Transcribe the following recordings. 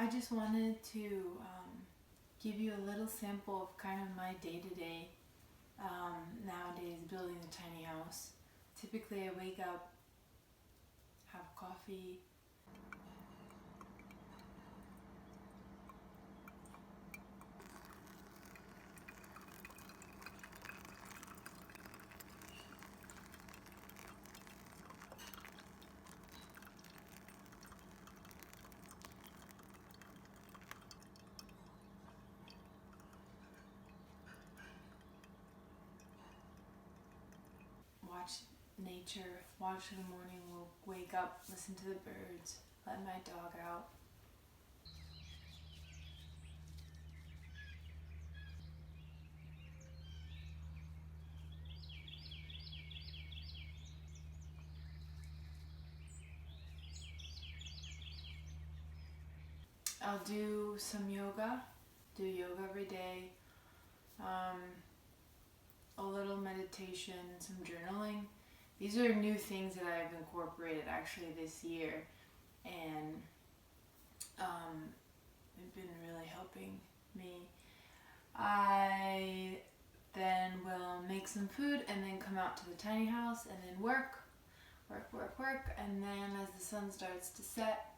I just wanted to give you a little sample of kind of my day-to-day nowadays building a tiny house. Typically I wake up, have coffee, watch nature, watch in the morning, we'll wake up, listen to the birds, let my dog out. I'll do some yoga, do yoga every day, a little meditation, some journaling. These are new things that I've incorporated actually this year, and they've been really helping me. I then will make some food and then come out to the tiny house and then work, and then as the sun starts to set,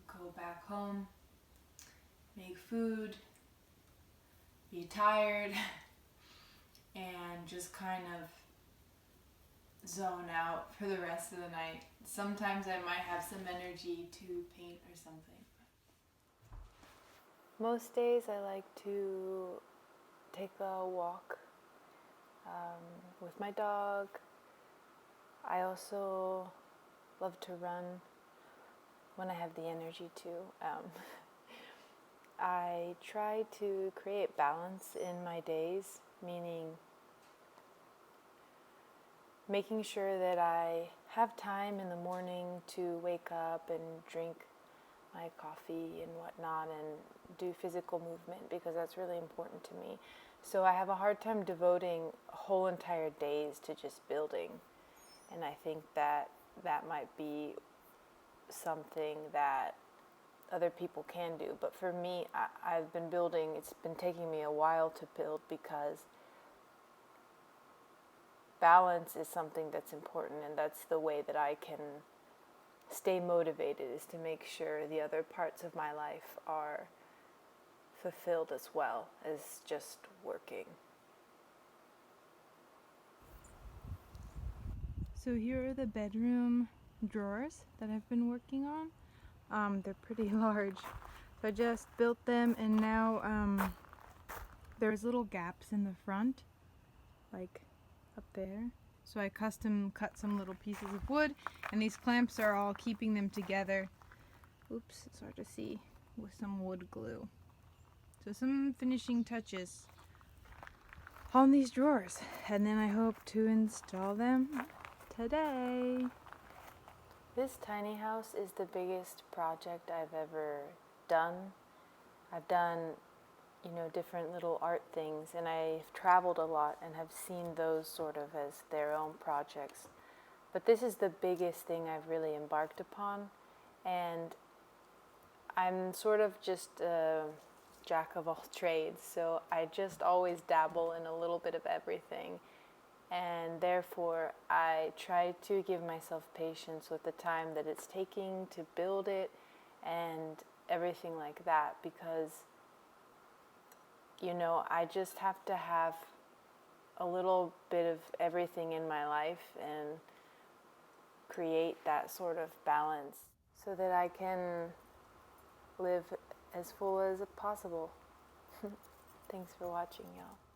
go back home, make food, be tired, and just kind of zone out for the rest of the night. Sometimes I might have some energy to paint or something. Most days I like to take a walk with my dog. I also love to run when I have the energy to. I try to create balance in my days, meaning making sure that I have time in the morning to wake up and drink my coffee and whatnot and do physical movement, because that's really important to me. So I have a hard time devoting whole entire days to just building, and I think that might be something that other people can do. But for me, I've been building, it's been taking me a while to build, because balance is something that's important, and that's the way that I can stay motivated, is to make sure the other parts of my life are fulfilled as well as just working. So here are the bedroom drawers that I've been working on. They're pretty large. So I just built them, and now there's little gaps in the front, like up there. So I custom cut some little pieces of wood, and these clamps are all keeping them together. Oops, it's hard to see, with some wood glue. So some finishing touches on these drawers, and then I hope to install them today. This tiny house is the biggest project I've ever done. I've done, different little art things, and I've traveled a lot and have seen those sort of as their own projects. But this is the biggest thing I've really embarked upon, and I'm sort of just a jack of all trades, so I just always dabble in a little bit of everything, and therefore I try to give myself patience with the time that it's taking to build it and everything like that, because I just have to have a little bit of everything in my life and create that sort of balance so that I can live as full as possible. Thanks for watching, y'all.